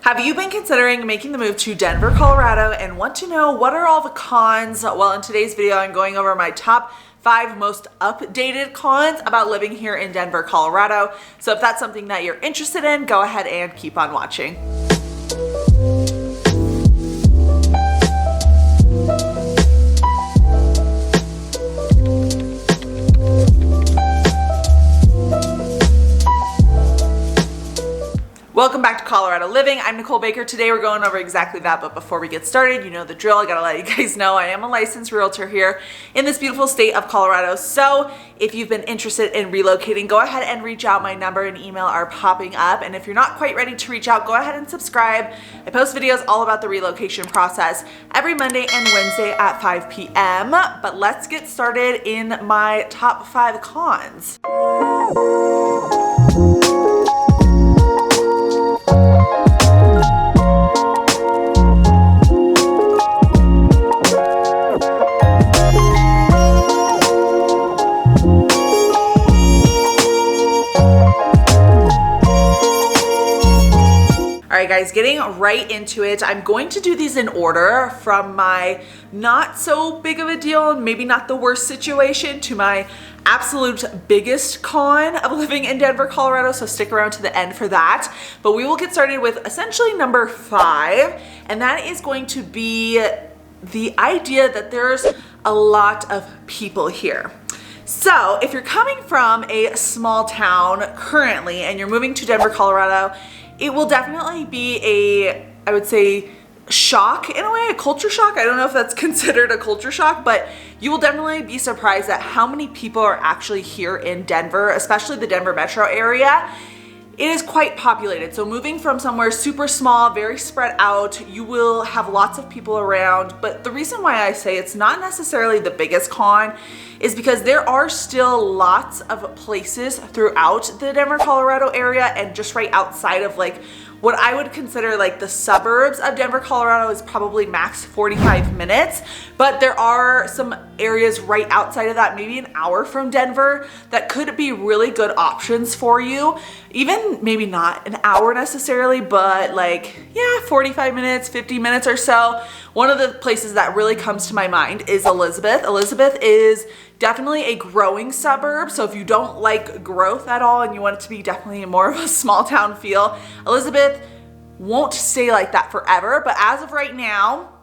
Have you been considering making the move to Denver, Colorado and want to know what are all the cons? Well, in today's video, I'm going over my top 5 most updated cons about living here in Denver, Colorado. So if that's something that you're interested in, go ahead and keep on watching. Welcome back to Colorado Living. I'm Nicole Baker. Today we're going over exactly that, but before we get started, you know the drill. I gotta let you guys know I am a licensed realtor here in this beautiful state of Colorado. So if you've been interested in relocating, go ahead and reach out. My number and email are popping up. And if you're not quite ready to reach out, go ahead and subscribe. I post videos all about the relocation process every Monday and Wednesday at 5 p.m. But let's get started in my top 5 cons. Alright guys, getting right into it. I'm going to do these in order from my not so big of a deal, maybe not the worst situation, to my absolute biggest con of living in Denver, Colorado, so stick around to the end for that. But we will get started with essentially number 5, and that is going to be the idea that there's a lot of people here. So if you're coming from a small town currently and you're moving to Denver, Colorado, it will definitely be I would say, shock in a way, a culture shock. I don't know if that's considered a culture shock, but you will definitely be surprised at how many people are actually here in Denver, especially the Denver metro area. It is quite populated. So moving from somewhere super small, very spread out, you will have lots of people around. But the reason why I say it's not necessarily the biggest con is because there are still lots of places throughout the Denver, Colorado area and just right outside of like what I would consider like the suburbs of Denver, Colorado is probably max 45 minutes. But there are some areas right outside of that, maybe an hour from Denver, that could be really good options for you. Even maybe not an hour necessarily, but like, yeah, 45 minutes, 50 minutes or so. One of the places that really comes to my mind is Elizabeth. Elizabeth is definitely a growing suburb. So if you don't like growth at all and you want it to be definitely more of a small town feel, Elizabeth won't stay like that forever. But as of right now,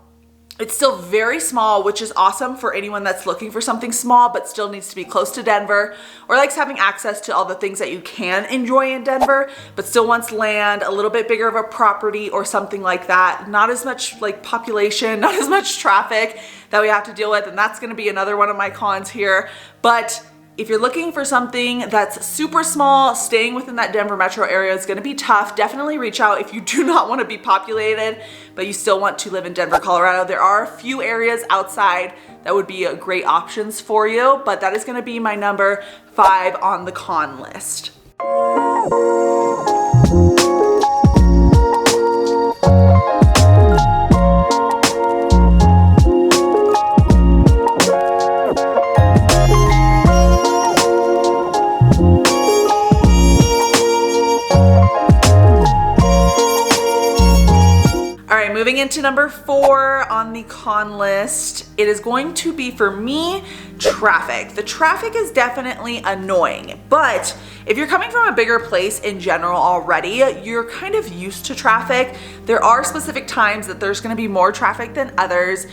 it's still very small, which is awesome for anyone that's looking for something small but still needs to be close to Denver or likes having access to all the things that you can enjoy in Denver but still wants land, a little bit bigger of a property or something like that. Not as much like population, not as much traffic that we have to deal with, and that's going to be another one of my cons here. But if you're looking for something that's super small, staying within that Denver metro area is going to be tough. Definitely reach out if you do not want to be populated, but you still want to live in Denver, Colorado. There are a few areas outside that would be great options for you, but that is going to be my number 5 on the con list. Moving into number 4 on the con list, it is going to be, for me, traffic. The traffic is definitely annoying, but if you're coming from a bigger place in general already, you're kind of used to traffic. There are specific times that there's going to be more traffic than others.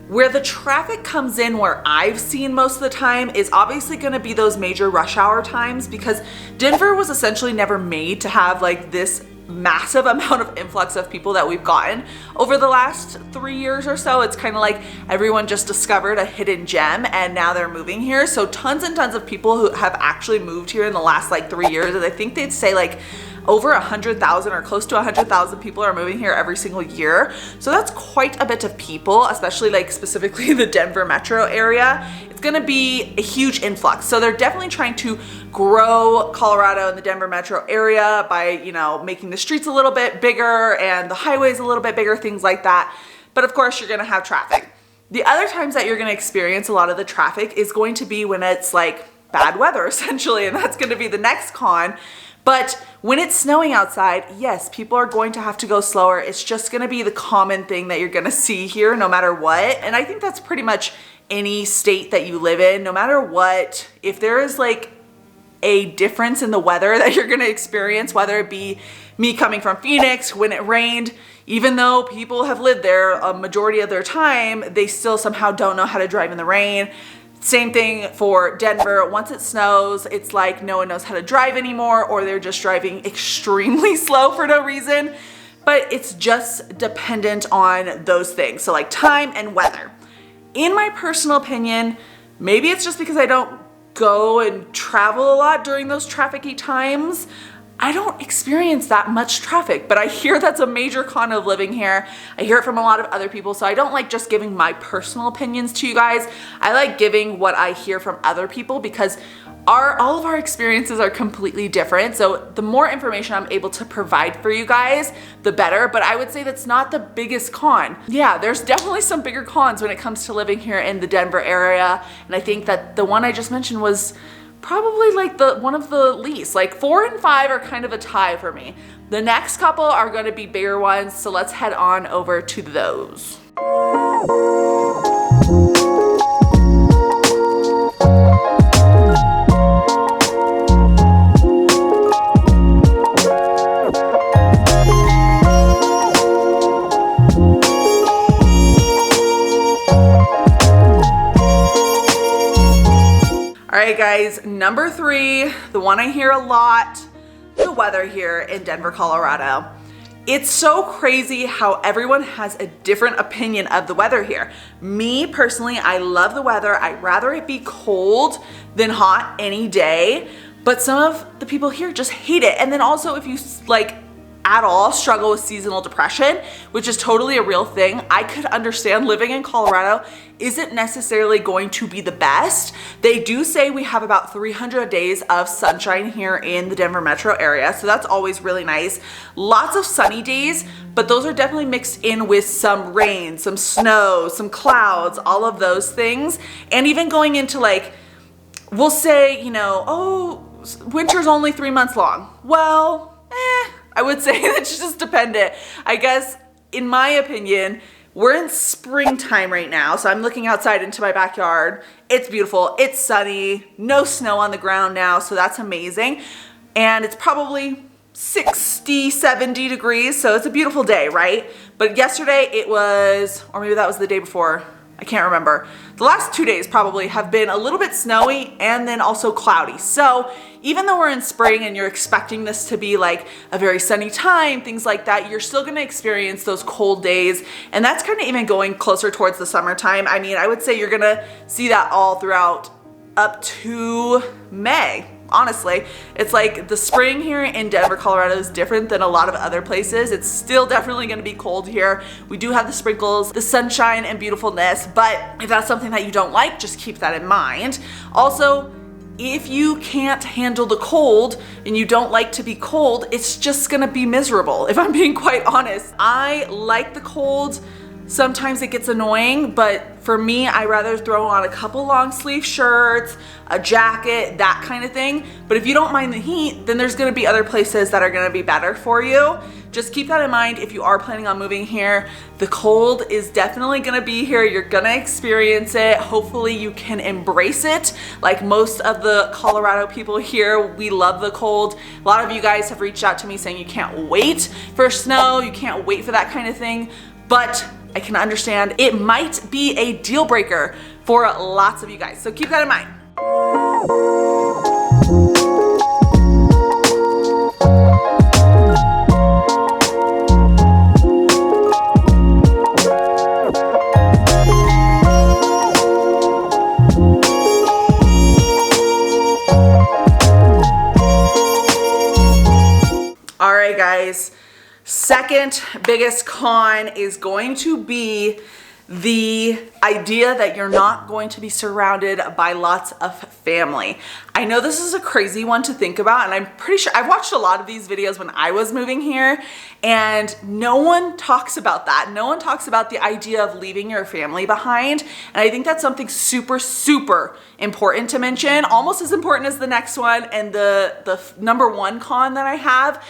Where the traffic comes in, where I've seen most of the time, is obviously going to be those major rush hour times, because Denver was essentially never made to have like this massive amount of influx of people that we've gotten over the last 3 years or so. It's kind of like everyone just discovered a hidden gem and now they're moving here. So tons and tons of people who have actually moved here in the last like 3 years, and I think they'd say like over 100,000 or close to 100,000 people are moving here every single year. So that's quite a bit of people, especially like specifically the Denver metro area. It's going to be a huge influx. So they're definitely trying to grow Colorado and the Denver metro area by, you know, making the streets a little bit bigger and the highways a little bit bigger, things like that. But of course, you're going to have traffic. The other times that you're going to experience a lot of the traffic is going to be when it's like bad weather, essentially, and that's going to be the next con. But when it's snowing outside, yes, people are going to have to go slower. It's just gonna be the common thing that you're gonna see here no matter what. And I think that's pretty much any state that you live in, no matter what. If there is like a difference in the weather that you're gonna experience, whether it be me coming from Phoenix when it rained, even though people have lived there a majority of their time, they still somehow don't know how to drive in the rain. Same thing for Denver. Once it snows, it's like no one knows how to drive anymore, or they're just driving extremely slow for no reason. But it's just dependent on those things. So like time and weather. In my personal opinion, maybe it's just because I don't go and travel a lot during those trafficy times, I don't experience that much traffic, but I hear that's a major con of living here. I hear it from a lot of other people, so I don't like just giving my personal opinions to you guys. I like giving what I hear from other people because all of our experiences are completely different. So the more information I'm able to provide for you guys, the better. But I would say that's not the biggest con. Yeah, there's definitely some bigger cons when it comes to living here in the Denver area. And I think that the one I just mentioned was probably like one of the least. Like 4 and 5 are kind of a tie for me. The next couple are going to be bigger ones, so let's head on over to those. All right, guys, number 3, the one I hear a lot, the weather here in Denver, Colorado. It's so crazy how everyone has a different opinion of the weather here. Me personally, I love the weather. I'd rather it be cold than hot any day, but some of the people here just hate it. And then also if you like at all struggle with seasonal depression, which is totally a real thing, I could understand living in Colorado isn't necessarily going to be the best. They do say we have about 300 days of sunshine here in the Denver metro area, so that's always really nice. Lots of sunny days, but those are definitely mixed in with some rain, some snow, some clouds, all of those things. And even going into like, we'll say, you know, oh, winter's only 3 months long. Well, I would say that's just dependent. I guess, in my opinion, we're in springtime right now, so I'm looking outside into my backyard. It's beautiful, it's sunny, no snow on the ground now, so that's amazing. And it's probably 60, 70 degrees, so it's a beautiful day, right? But yesterday it was, or maybe that was the day before, I can't remember. The last 2 days probably have been a little bit snowy and then also cloudy. So even though we're in spring and you're expecting this to be like a very sunny time, things like that, you're still gonna experience those cold days. And that's kind of even going closer towards the summertime. I mean, I would say you're gonna see that all throughout up to May. Honestly, it's like the spring here in Denver, Colorado is different than a lot of other places. It's still definitely going to be cold here. We do have the sprinkles, the sunshine and beautifulness, but if that's something that you don't like, just keep that in mind. Also, if you can't handle the cold and you don't like to be cold, it's just going to be miserable, if I'm being quite honest. I like the cold. Sometimes it gets annoying, but for me, I rather throw on a couple long sleeve shirts, a jacket, that kind of thing. But if you don't mind the heat, then there's gonna be other places that are gonna be better for you. Just keep that in mind if you are planning on moving here. The cold is definitely gonna be here. You're gonna experience it. Hopefully you can embrace it. Like most of the Colorado people here, we love the cold. A lot of you guys have reached out to me saying you can't wait for snow, you can't wait for that kind of thing. But I can understand it might be a deal breaker for lots of you guys. So keep that in mind. All right, guys. Second biggest con is going to be the idea that you're not going to be surrounded by lots of family. I know this is a crazy one to think about, and I'm pretty sure I've watched a lot of these videos when I was moving here, and no one talks about that. No one talks about the idea of leaving your family behind. And I think that's something super, super important to mention, almost as important as the next one and the number one con that I have.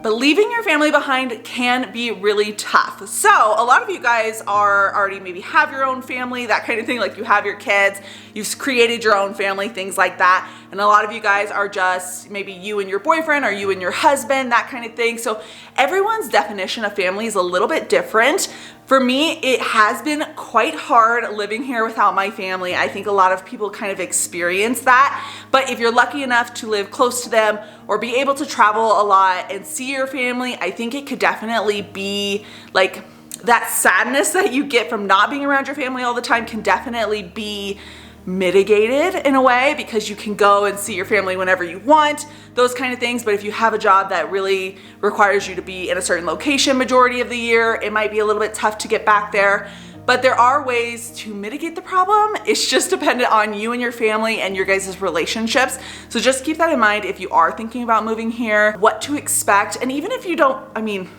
But leaving your family behind can be really tough. So a lot of you guys are already maybe have your own family, that kind of thing, like you have your kids, you've created your own family, things like that. And a lot of you guys are just maybe you and your boyfriend or you and your husband, that kind of thing. So everyone's definition of family is a little bit different. For me, it has been quite hard living here without my family. I think a lot of people kind of experience that. But if you're lucky enough to live close to them or be able to travel a lot and see your family, I think it could definitely be like that sadness that you get from not being around your family all the time can definitely be mitigated in a way, because you can go and see your family whenever you want, those kind of things. But if you have a job that really requires you to be in a certain location majority of the year, it might be a little bit tough to get back there. But there are ways to mitigate the problem. It's just dependent on you and your family and your guys' relationships. So just keep that in mind if you are thinking about moving here, what to expect. And even if you don't, I mean,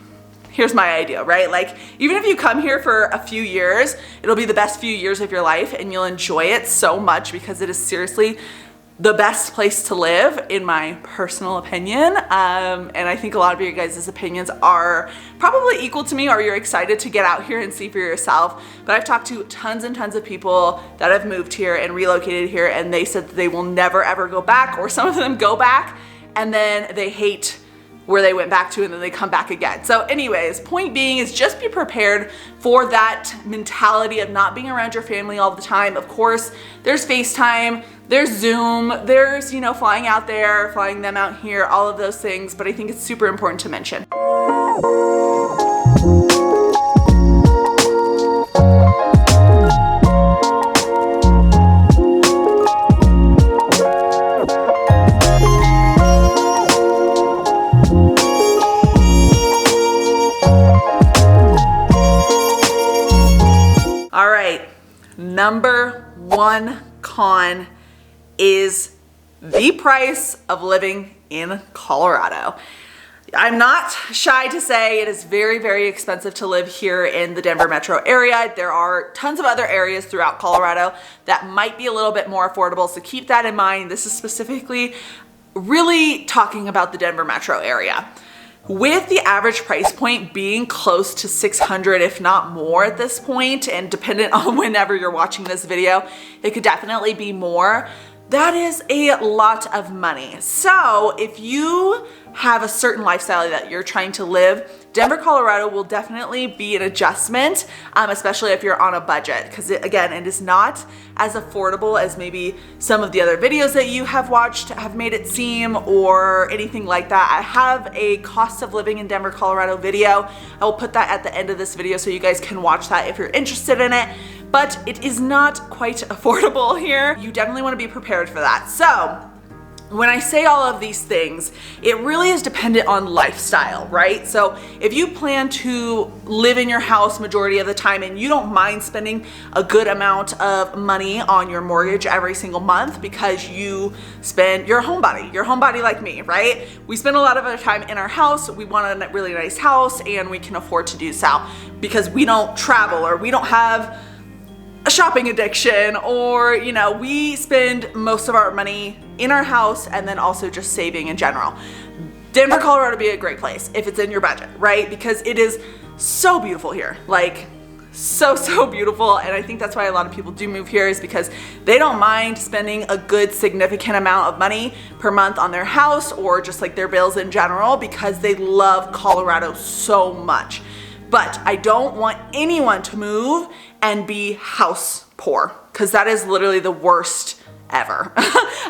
here's my idea, right? Like, even if you come here for a few years, it'll be the best few years of your life and you'll enjoy it so much, because it is seriously the best place to live, in my personal opinion. And I think a lot of your guys' opinions are probably equal to me, or you're excited to get out here and see for yourself. But I've talked to tons and tons of people that have moved here and relocated here, and they said that they will never ever go back, or some of them go back and then they hate where they went back to and then they come back again. So anyways, point being is just be prepared for that mentality of not being around your family all the time. Of course, there's FaceTime, there's Zoom, there's, you know, flying out there, flying them out here, all of those things, but I think it's super important to mention. Number one con is the price of living in Colorado. I'm not shy to say it is very, very expensive to live here in the Denver metro area. There are tons of other areas throughout Colorado that might be a little bit more affordable, so keep that in mind. This is specifically really talking about the Denver metro area. With the average price point being close to $600, if not more at this point, and dependent on whenever you're watching this video, it could definitely be more. That is a lot of money. So if you have a certain lifestyle that you're trying to live, Denver, Colorado will definitely be an adjustment, especially if you're on a budget, because again, it is not as affordable as maybe some of the other videos that you have watched have made it seem, or anything like that. I have a cost of living in Denver, Colorado video. I will put that at the end of this video so you guys can watch that if you're interested in it. But it is not quite affordable here. You definitely want to be prepared for that. So when I say all of these things, it really is dependent on lifestyle, right? So if you plan to live in your house majority of the time and you don't mind spending a good amount of money on your mortgage every single month because you're a homebody like me, right? We spend a lot of our time in our house. We want a really nice house and we can afford to do so because we don't travel or we don't have a shopping addiction, or, you know, we spend most of our money in our house and then also just saving in general. Denver, Colorado would be a great place if it's in your budget, right? Because it is so beautiful here, like so beautiful. And I think that's why a lot of people do move here, is because they don't mind spending a good significant amount of money per month on their house or just like their bills in general, because they love Colorado so much. But I don't want anyone to move and be house poor, because that is literally the worst ever.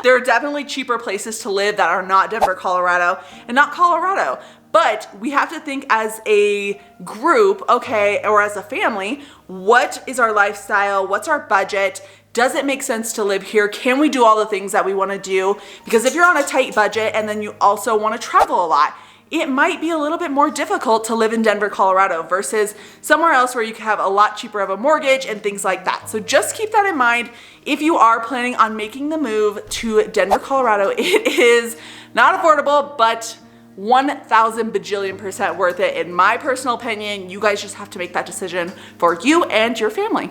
There are definitely cheaper places to live that are not Denver, Colorado, and not Colorado. But we have to think as a group, okay, or as a family, what is our lifestyle? What's our budget? Does it make sense to live here? Can we do all the things that we want to do? Because if you're on a tight budget and then you also want to travel a lot, it might be a little bit more difficult to live in Denver, Colorado versus somewhere else where you can have a lot cheaper of a mortgage and things like that. So just keep that in mind if you are planning on making the move to Denver, Colorado. It is not affordable, but 1,000 bajillion% worth it in my personal opinion. You guys just have to make that decision for you and your family.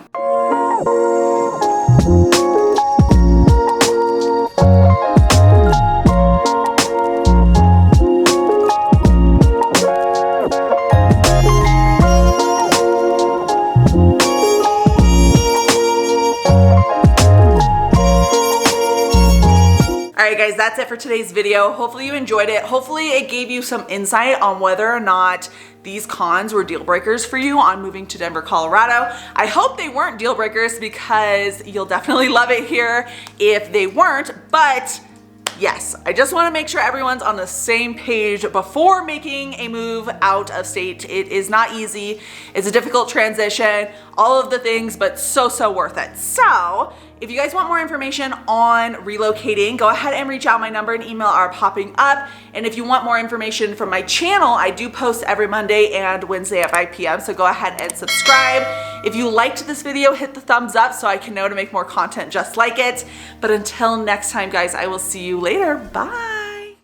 Alright guys, that's it for today's video. Hopefully you enjoyed it. Hopefully it gave you some insight on whether or not these cons were deal breakers for you on moving to Denver, Colorado. I hope they weren't deal breakers because you'll definitely love it here if they weren't, but yes, I just want to make sure everyone's on the same page before making a move out of state. It is not easy. It's a difficult transition, all of the things, but so worth it. So if you guys want more information on relocating, go ahead and reach out. My number and email are popping up. And if you want more information from my channel, I do post every Monday and Wednesday at 5 p.m. So go ahead and subscribe. If you liked this video, hit the thumbs up so I can know to make more content just like it. But until next time, guys, I will see you later. Bye.